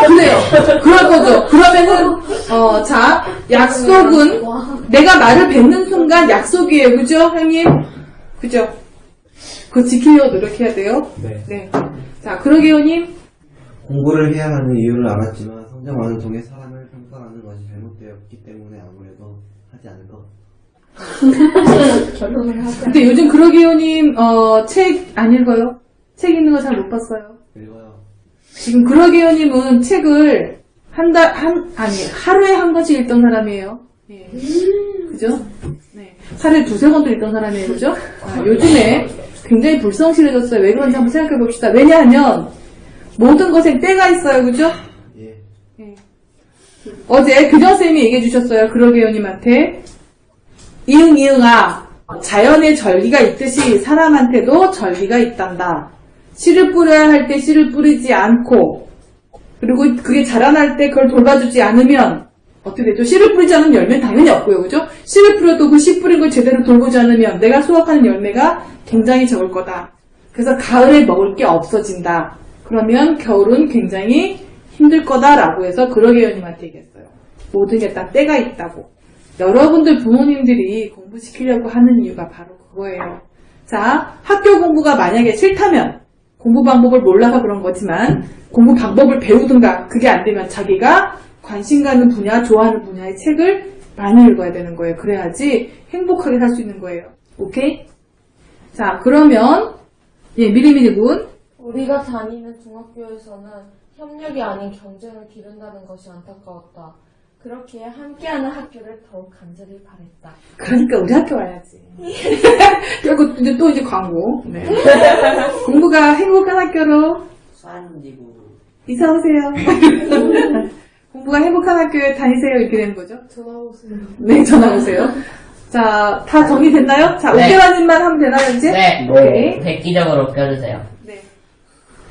그래요. 그럴 거죠. 그러면은, 자, 약속은 내가 말을 뱉는 순간 약속이에요. 그죠, 형님? 그죠? 그거 지키려고 노력해야 돼요. 네. 자, 그러게요님. 공부를 해야 하는 이유를 알았지만 성장만을 통해 사람을 평가하는 것이 잘못되었기 때문에 아무래도 하지 않을 것. 결론을 하자. 근데 요즘 그러게요님, 책 안 읽어요? 책 읽는 거 잘 못 봤어요. 읽어요. 지금 그러게요님은 책을 하루에 한 권씩 읽던 사람이에요. 예. 그죠? 네. 하루에 2-3권도 읽던 사람이에요. 그죠? 요즘에 굉장히 불성실해졌어요. 왜 그런지 한번 생각해 봅시다. 왜냐하면, 모든 것에 때가 있어요. 그죠? 예. 예. 어제 교장선생님이 얘기해 주셨어요. 그러게요님한테. 이응이응아, 자연의 절기가 있듯이 사람한테도 절기가 있단다. 씨를 뿌려야 할 때 씨를 뿌리지 않고 그리고 그게 자라날 때 그걸 돌봐주지 않으면 어떻게 되죠? 씨를 뿌리지 않으면 열매는 당연히 없고요. 그죠? 씨를 뿌려도 그 씨 뿌린 걸 제대로 돌보지 않으면 내가 수확하는 열매가 굉장히 적을 거다. 그래서 가을에 먹을 게 없어진다. 그러면 겨울은 굉장히 힘들 거다라고 해서 그러게요님한테 얘기했어요. 모든 게 다 때가 있다고. 여러분들 부모님들이 공부시키려고 하는 이유가 바로 그거예요. 자, 학교 공부가 만약에 싫다면 공부 방법을 몰라서 그런 거지만 공부 방법을 배우든가 그게 안 되면 자기가 관심 가는 분야, 좋아하는 분야의 책을 많이 읽어야 되는 거예요. 그래야지 행복하게 살 수 있는 거예요. 오케이? 자, 그러면 미리미리 군 우리가 다니는 중학교에서는 협력이 아닌 경쟁을 기른다는 것이 안타까웠다. 그렇기에 함께하는 학교를 더욱 간절히 바랬다. 그러니까 우리 학교 와야지. 결국 이제 또 이제 광고. 네. 공부가 행복한 학교로 싼지고 이사 오세요. 공부가 행복한 학교에 다니세요. 이렇게 되는 거죠. 전화 오세요. 네, 전화 오세요. 자, 다 정리됐나요? 자, 네. 옥계라님만 하면 되나요, 이제? 네. 오케이. 획기적으로 껴주세요. 네.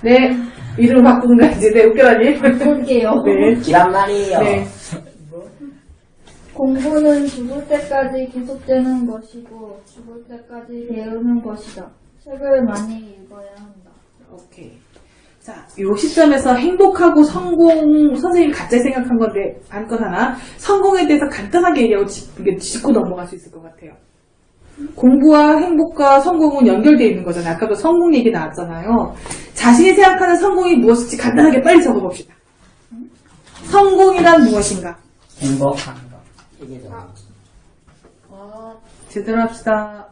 네. 이름을 바꾸는 거야, 이제. 네, 옥계라님. 볼게요. 네. 기란 말이에요. 네. 공부는 죽을 때까지 계속되는 것이고 죽을 때까지 배우는 것이다. 책을 많이 읽어야 한다. 오케이. 자, 요 시점에서 행복하고 성공, 선생님이 갑자기 생각한 건데, 반건 하나. 성공에 대해서 간단하게 얘기하고 짚고 넘어갈 수 있을 것 같아요. 공부와 행복과 성공은 연결되어 있는 거잖아요. 아까도 성공 얘기 나왔잖아요. 자신이 생각하는 성공이 무엇일지 간단하게 빨리 적어봅시다. 성공이란 무엇인가? 행복한 거. 제대로 합시다.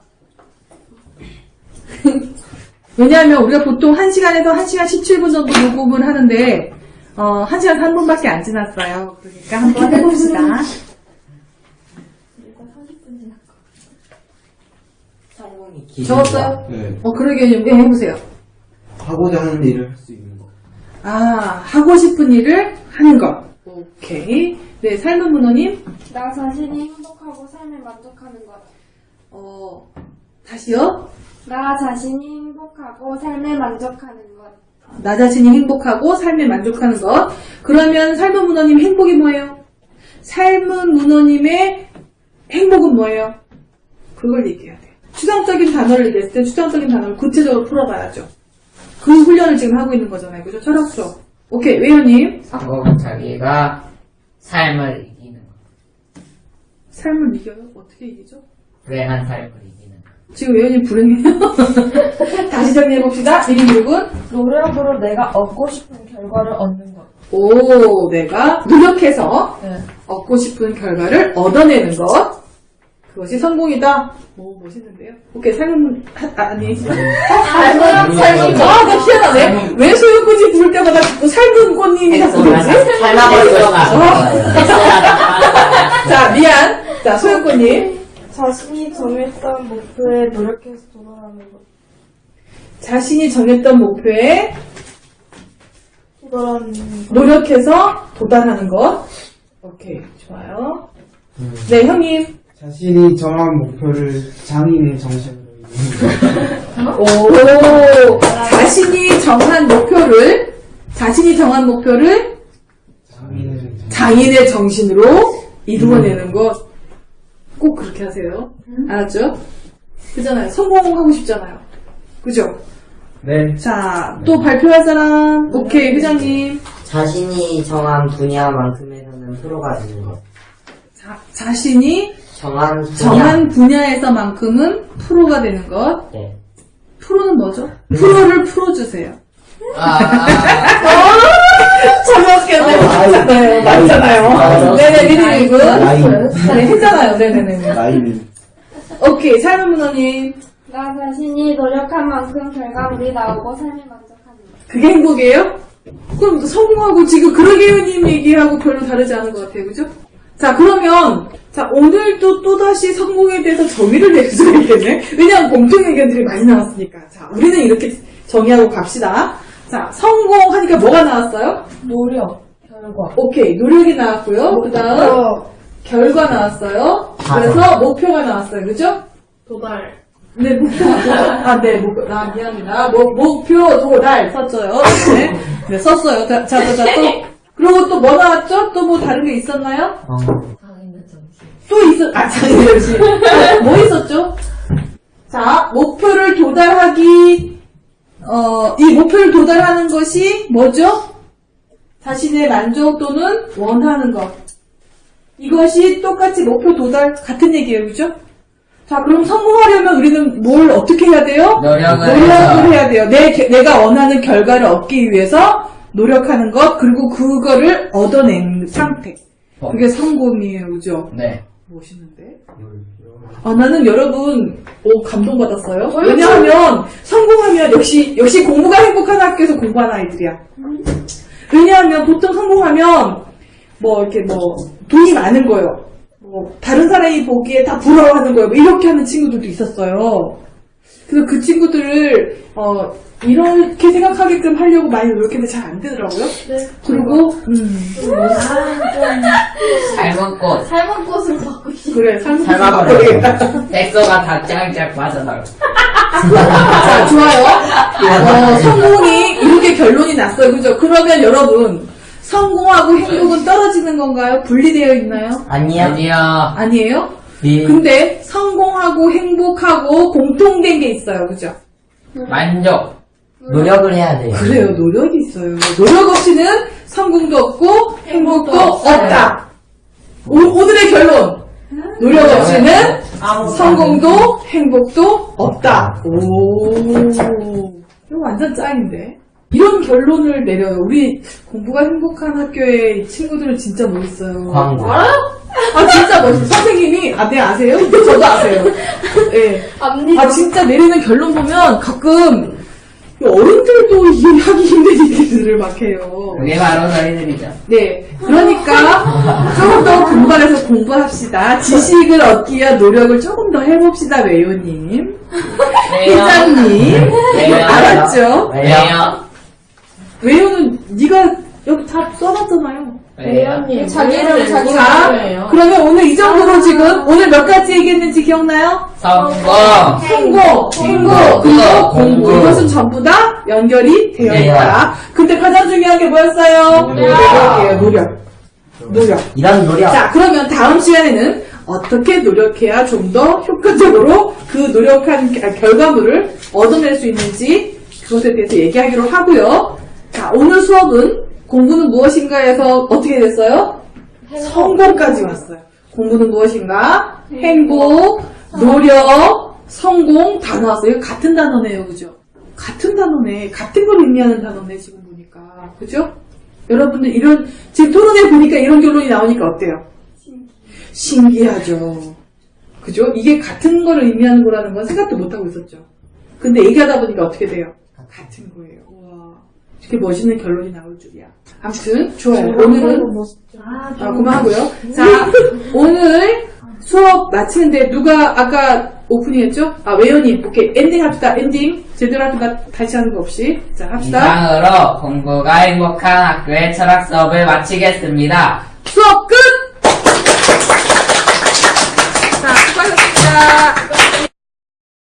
왜냐하면 우리가 보통 1시간에서 1시간 17분 정도 녹음을 하는데 1시간 3분밖에 안 지났어요. 그러니까 한번 해봅시다. 성공이 적었어요? 네. 그러게요. 네, 해보세요. 하고자 하는 일을 할 수 있는 것. 하고 싶은 일을 하는 것. 오케이. 네, 삶은 문호님. 나 자신이 행복하고 삶에 만족하는 것. 다시요. 나 자신이 행복하고 삶에 만족하는 것. 나 자신이 행복하고 삶에 만족하는 것. 그러면 삶은 문호님 행복이 뭐예요? 삶은 문호님의 행복은 뭐예요? 그걸 얘기해야 돼요. 추상적인 단어를 얘기했을 때 추상적인 단어를 구체적으로 풀어봐야죠. 그 훈련을 지금 하고 있는 거잖아요. 그죠? 철학 수업. 오케이. 외현님. 성공은 자기가 삶을 이기는 거. 삶을 이겨요? 어떻게 이기죠? 불행한 삶을 이기는 거. 지금 외현님 불행해요? 다시 정리해봅시다. 1인1군. 노력으로 내가 얻고 싶은 결과를 얻는 것. 오, 내가 노력해서 네. 얻고 싶은 결과를 얻어내는 것. 그것이 성공이다. 오, 멋있는데요? 오케이, 삶은, 아니. 나 희한하네. 왜 소유꽃이 부를 때마다 자꾸 삶은 꽃님이 자꾸 그러지? 자, 미안. 자, 소유꽃님. 자신이 정했던 목표에 노력해서 도달하는 것. 자신이 정했던 목표에 도달하는 것. 노력해서 도달하는 것. 오케이, 좋아요. 네, 형님. 자신이 정한 목표를 장인의 정신으로 이루는 것. 오, 자신이 정한 목표를 장인의 정신으로 이루어내는 것. 꼭 그렇게 하세요. 알았죠? 그잖아요. 성공하고 싶잖아요. 그죠? 네. 자, 또 발표할 사람. 오케이, 회장님. 자신이 정한 분야만큼에서는 프로가 되는 것. 자신이 정한 분야. 정한 분야에서만큼은 프로가 되는 것. 네. 프로는 뭐죠? 프로를 풀어주세요. 정확하게 맞잖아요. 네네, 미리미군. 네, 했잖아요. 네네네. 라임이. 오케이, 삶은 문호님. 나 자신이 노력한 만큼 결과물이 나오고 삶에 만족하는 것. 그게 행복이에요? 그럼 성공하고 지금 그러게요님 얘기하고 별로 다르지 않은 것 같아요. 그죠? 자, 그러면, 자, 오늘도 또다시 성공에 대해서 정의를 내릴 수가 있겠네? 왜냐하면 공통 의견들이 많이 나왔으니까. 자, 우리는 이렇게 정의하고 갑시다. 자, 성공하니까 뭐가 나왔어요? 노력, 결과. 오케이, 노력이 나왔고요. 그 다음, 결과 나왔어요. 그래서 목표가 나왔어요. 그죠? 도달. 네, 목표가, 미안합니다. 목표, 도달, 썼어요. 네, 썼어요. 자, 또, 그리고 또 뭐 나왔죠? 또 뭐 다른 게 있었나요? 상인의 정신. 또 장인의 정신. 뭐 있었죠? 자, 목표를 도달하기, 이 목표를 도달하는 것이 뭐죠? 자신의 만족 또는 원하는 것. 이것이 똑같이 목표 도달 같은 얘기예요, 그죠? 자, 그럼 성공하려면 우리는 뭘 어떻게 해야 돼요? 노력을 해야 돼요. 내가 원하는 결과를 얻기 위해서 노력하는 것, 그리고 그거를 얻어낸 상태. 그게 성공이에요, 그죠? 네. 멋있는데? 나는 여러분, 감동받았어요. 왜냐하면, 성공하면 역시 공부가 행복한 학교에서 공부하는 아이들이야. 왜냐하면 보통 성공하면, 돈이 많은 거예요. 다른 사람이 보기에 다 부러워하는 거예요. 이렇게 하는 친구들도 있었어요. 그래서 그 친구들을, 이렇게 생각하게끔 하려고 많이 노력했는데 잘 안 되더라고요. 네. 그리고, 삶은 꽃. 삶은 꽃을 받고 싶어. 그래, 삶을 삶아버려. 바꿔야겠다. 백서가 다 짱짱 빠져나가. 자, 좋아요. 성공이 이렇게 결론이 났어요. 그죠? 그러면 여러분, 성공하고 행복은 떨어지는 건가요? 분리되어 있나요? 아니요. 아니요. 아니에요? 예. 근데 성공하고 행복하고 공통된 게 있어요. 그죠? 만족. 노력을 해야 돼요. 그래요. 노력이 있어요. 노력 없이는 성공도 없고 행복도 없다. 오늘의 결론. 노력 없이는 성공도 행복도 없다. 오, 이거 완전 짱인데. 이런 결론을 내려요. 우리 공부가 행복한 학교의 친구들은 진짜 멋있어요. 광고. 진짜 멋있어요. 선생님이, 네, 아세요? 저도 아세요. 네. 압니다. 진짜 내리는 결론 보면 가끔 어른들도 이해하기 힘든 얘기들을 막 해요. 그게 바로 너희들이죠. 네. 그러니까 조금 더 공부해서 공부합시다. 지식을 얻기 위한 노력을 조금 더 해봅시다, 외요님. 회장님. 왜요? 알았죠? 왜요? 외요는 네가 여기 다 써놨잖아요. 왜요? 자기 이름 자기 자, 이름이에요. 그러면 오늘 이 정도로 지금 오늘 몇 가지 얘기했는지 기억나요? 성공. 성공, 행복, 그리고 공부. 이것은 전부 다 연결이 되어 있다. 근데 가장 중요한 게 뭐였어요? 노력이에요, 노력. 이런 노력. 자, 그러면 다음 시간에는 어떻게 노력해야 좀 더 효과적으로 그 노력한 결과물을 얻어낼 수 있는지 그것에 대해서 얘기하기로 하고요. 자, 오늘 수업은 공부는 무엇인가 해서 어떻게 됐어요? 성공까지 왔어요. 공부는 무엇인가? 행복, 노력, 성공 다 나왔어요. 이거 같은 단어네요. 그죠? 같은 단어네. 같은 걸 의미하는 단어네. 지금 보니까. 그죠? 여러분들 지금 토론해 보니까 이런 결론이 나오니까 어때요? 신기하죠. 그죠? 이게 같은 걸 의미하는 거라는 건 생각도 못하고 있었죠. 근데 얘기하다 보니까 어떻게 돼요? 같은 거예요. 우와. 이렇게 멋있는 결론이 나올 줄이야. 아무튼 좋아요. 오늘은 그만하고요. 자, 오늘 수업 마치는데 누가 아까 오프닝했죠? 외연님. 오케이. 엔딩 합시다. 엔딩. 제대로 합시다. 다시 하는 거 없이. 자, 합시다. 이상으로 공부가 행복한 학교의 철학 수업을 마치겠습니다. 수업 끝! 자, 수고하셨습니다.